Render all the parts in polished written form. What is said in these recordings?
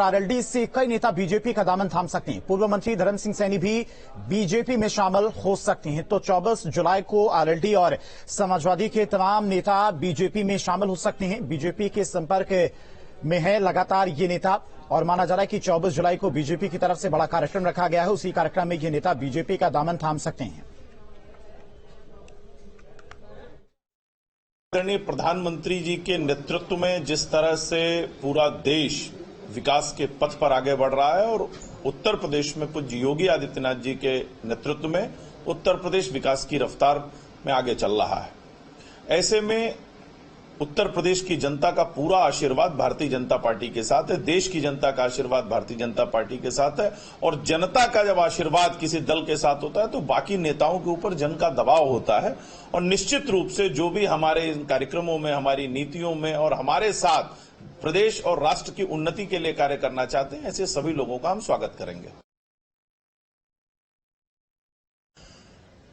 RLD से कई नेता बीजेपी का दामन थाम सकते हैं। पूर्व मंत्री धर्म सिंह सैनी भी बीजेपी में शामिल हो सकते हैं। तो 24 जुलाई को आरएलडी और समाजवादी के तमाम नेता बीजेपी में शामिल हो सकते हैं। बीजेपी के संपर्क में है लगातार ये नेता और माना जा रहा है कि 24 जुलाई को बीजेपी की तरफ से बड़ा कार्यक्रम रखा गया है। उसी कार्यक्रम में ये नेता बीजेपी का दामन थाम सकते हैं। आदरणीय प्रधानमंत्री जी के नेतृत्व में जिस तरह से पूरा देश विकास के पथ पर आगे बढ़ रहा है और उत्तर प्रदेश में पूज्य योगी आदित्यनाथ जी के नेतृत्व में उत्तर प्रदेश विकास की रफ्तार में आगे चल रहा है। ऐसे में उत्तर प्रदेश की जनता का पूरा आशीर्वाद भारतीय जनता पार्टी के साथ है, देश की जनता का आशीर्वाद भारतीय जनता पार्टी के साथ है और जनता का जब आशीर्वाद किसी दल के साथ होता है तो बाकी नेताओं के ऊपर जन का दबाव होता है और निश्चित रूप से जो भी हमारे इन कार्यक्रमों में, हमारी नीतियों में और हमारे साथ प्रदेश और राष्ट्र की उन्नति के लिए कार्य करना चाहते हैं, ऐसे सभी लोगों का हम स्वागत करेंगे।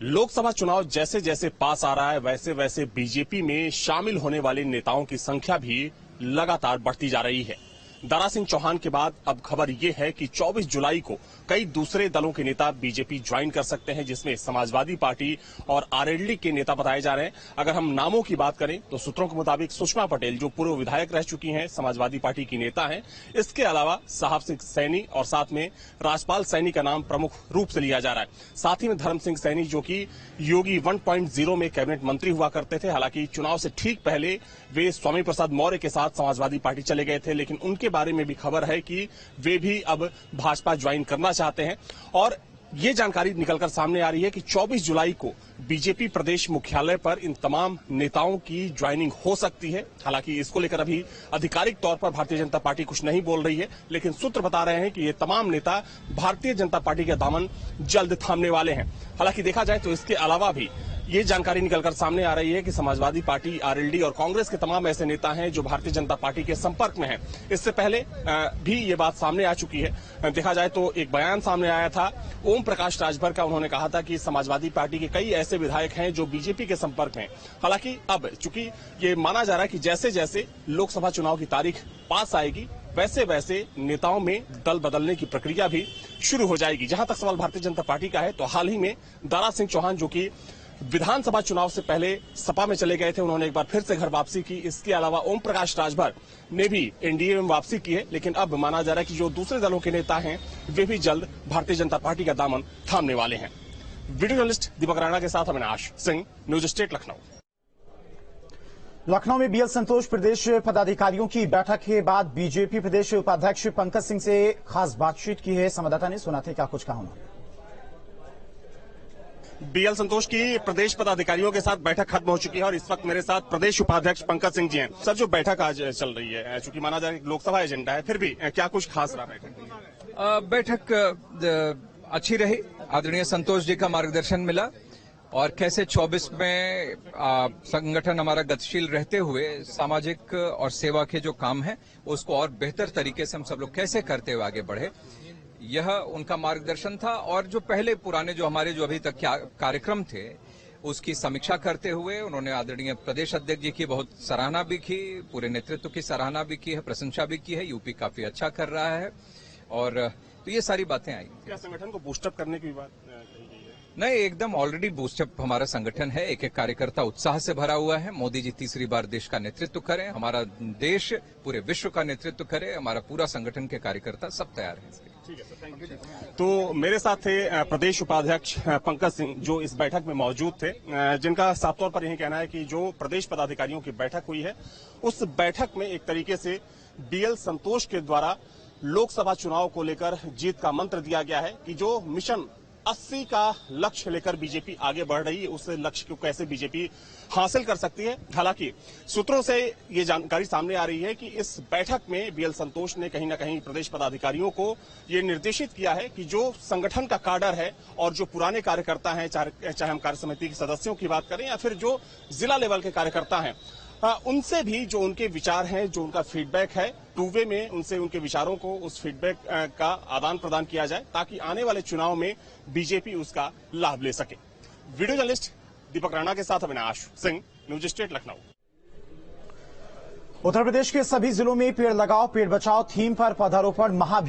लोकसभा चुनाव जैसे जैसे पास आ रहा है वैसे वैसे बीजेपी में शामिल होने वाले नेताओं की संख्या भी लगातार बढ़ती जा रही है। दारा सिंह चौहान के बाद अब खबर यह है कि 24 जुलाई को कई दूसरे दलों के नेता बीजेपी ज्वाइन कर सकते हैं, जिसमें समाजवादी पार्टी और आरएलडी के नेता बताए जा रहे हैं। अगर हम नामों की बात करें तो सूत्रों के मुताबिक सुषमा पटेल जो पूर्व विधायक रह चुकी हैं, समाजवादी पार्टी की नेता हैं। इसके अलावा साहब सिंह सैनी और साथ में राजपाल सैनी का नाम प्रमुख रूप से लिया जा रहा है। साथ ही में धर्म सिंह सैनी जो कि योगी 1.0 में कैबिनेट मंत्री हुआ करते थे। हालांकि चुनाव से ठीक पहले वे स्वामी प्रसाद मौर्य के साथ समाजवादी पार्टी चले गए थे, लेकिन उनके बारे में भी खबर है कि वे भी अब भाजपा ज्वाइन करना चाहते हैं। और ये जानकारी निकलकर सामने आ रही है कि 24 जुलाई को बीजेपी प्रदेश मुख्यालय पर इन तमाम नेताओं की ज्वाइनिंग हो सकती है। हालांकि इसको लेकर अभी आधिकारिक तौर पर भारतीय जनता पार्टी कुछ नहीं बोल रही है, लेकिन सूत्र बता रहे हैं कि ये तमाम नेता भारतीय जनता पार्टी का दामन जल्द थामने वाले हैं। हालांकि देखा जाए तो इसके अलावा भी ये जानकारी निकलकर सामने आ रही है कि समाजवादी पार्टी, आरएलडी और कांग्रेस के तमाम ऐसे नेता हैं जो भारतीय जनता पार्टी के संपर्क में हैं। इससे पहले भी ये बात सामने आ चुकी है। देखा जाए तो एक बयान सामने आया था ओम प्रकाश राजभर का। उन्होंने कहा था कि समाजवादी पार्टी के कई ऐसे विधायक हैं जो बीजेपी के संपर्क में। हालांकि अब चूंकि ये माना जा रहा है कि जैसे जैसे लोकसभा चुनाव की तारीख पास आएगी वैसे वैसे नेताओं में दल बदलने की प्रक्रिया भी शुरू हो जाएगी। जहां तक सवाल भारतीय जनता पार्टी का है तो हाल ही में दारा सिंह चौहान जो कि विधानसभा चुनाव से पहले सपा में चले गए थे, उन्होंने एक बार फिर से घर वापसी की। इसके अलावा ओम प्रकाश राजभर ने भी एनडीए में वापसी की है, लेकिन अब माना जा रहा है कि जो दूसरे दलों के नेता हैं वे भी जल्द भारतीय जनता पार्टी का दामन थामने वाले हैं। वीडियो जर्नलिस्ट दीपक राणा के साथ अविनाश सिंह, न्यूज स्टेट लखनऊ। लखनऊ में बीएल संतोष प्रदेश पदाधिकारियों की बैठक के बाद बीजेपी प्रदेश उपाध्यक्ष पंकज सिंह से खास बातचीत की है। संवाददाता ने सुना था क्या कुछ कहा उन्होंने। बीएल संतोष की प्रदेश पदाधिकारियों के साथ बैठक खत्म हो चुकी है और इस वक्त मेरे साथ प्रदेश उपाध्यक्ष पंकज सिंह जी हैं। सर, जो बैठक आज चल रही है, चूंकि माना जाए लोकसभा एजेंडा है, फिर भी क्या कुछ खास रहा बैठक? बैठक अच्छी रही। आदरणीय संतोष जी का मार्गदर्शन मिला और कैसे 24 में संगठन हमारा गतिशील रहते हुए सामाजिक और सेवा के जो काम है उसको और बेहतर तरीके से हम सब लोग कैसे करते हुए आगे बढ़े, यह उनका मार्गदर्शन था। और जो पहले पुराने जो हमारे जो अभी तक कार्यक्रम थे उसकी समीक्षा करते हुए उन्होंने आदरणीय प्रदेश अध्यक्ष जी की बहुत सराहना भी की, पूरे नेतृत्व की सराहना भी की है, प्रशंसा भी की है। यूपी काफी अच्छा कर रहा है और तो ये सारी बातें आई। क्या संगठन को बूस्टअप करने की बात कही गई है? नहीं, एकदम ऑलरेडी बूस्टअप हमारा संगठन है। एक एक कार्यकर्ता उत्साह से भरा हुआ है। मोदी जी तीसरी बार देश का नेतृत्व करें, हमारा देश पूरे विश्व का नेतृत्व करे, हमारा पूरा संगठन के कार्यकर्ता सब तैयार हैं। ठीक है सर, थैंक यू। तो मेरे साथ थे प्रदेश उपाध्यक्ष पंकज सिंह जो इस बैठक में मौजूद थे, जिनका साफ तौर पर यही कहना है कि जो प्रदेश पदाधिकारियों की बैठक हुई है उस बैठक में एक तरीके से बीएल संतोष के द्वारा लोकसभा चुनाव को लेकर जीत का मंत्र दिया गया है कि जो मिशन 80 का लक्ष्य लेकर बीजेपी आगे बढ़ रही है उस लक्ष्य को कैसे बीजेपी हासिल कर सकती है। हालांकि सूत्रों से ये जानकारी सामने आ रही है कि इस बैठक में बीएल संतोष ने कहीं ना कहीं प्रदेश पदाधिकारियों को ये निर्देशित किया है कि जो संगठन का काडर है और जो पुराने कार्यकर्ता हैं, चाहे हम कार्य समिति के सदस्यों की बात करें या फिर जो जिला लेवल के कार्यकर्ता हैं, उनसे भी जो उनके विचार हैं, जो उनका फीडबैक है, टू वे में उनसे उनके विचारों को, उस फीडबैक का आदान प्रदान किया जाए ताकि आने वाले चुनाव में बीजेपी उसका लाभ ले सके। वीडियो जर्नलिस्ट दीपक राणा के साथ अविनाश सिंह, न्यूज स्टेट लखनऊ। उत्तर प्रदेश के सभी जिलों में पेड़ लगाओ पेड़ बचाओ थीम पर पौधारोपण महाअभियान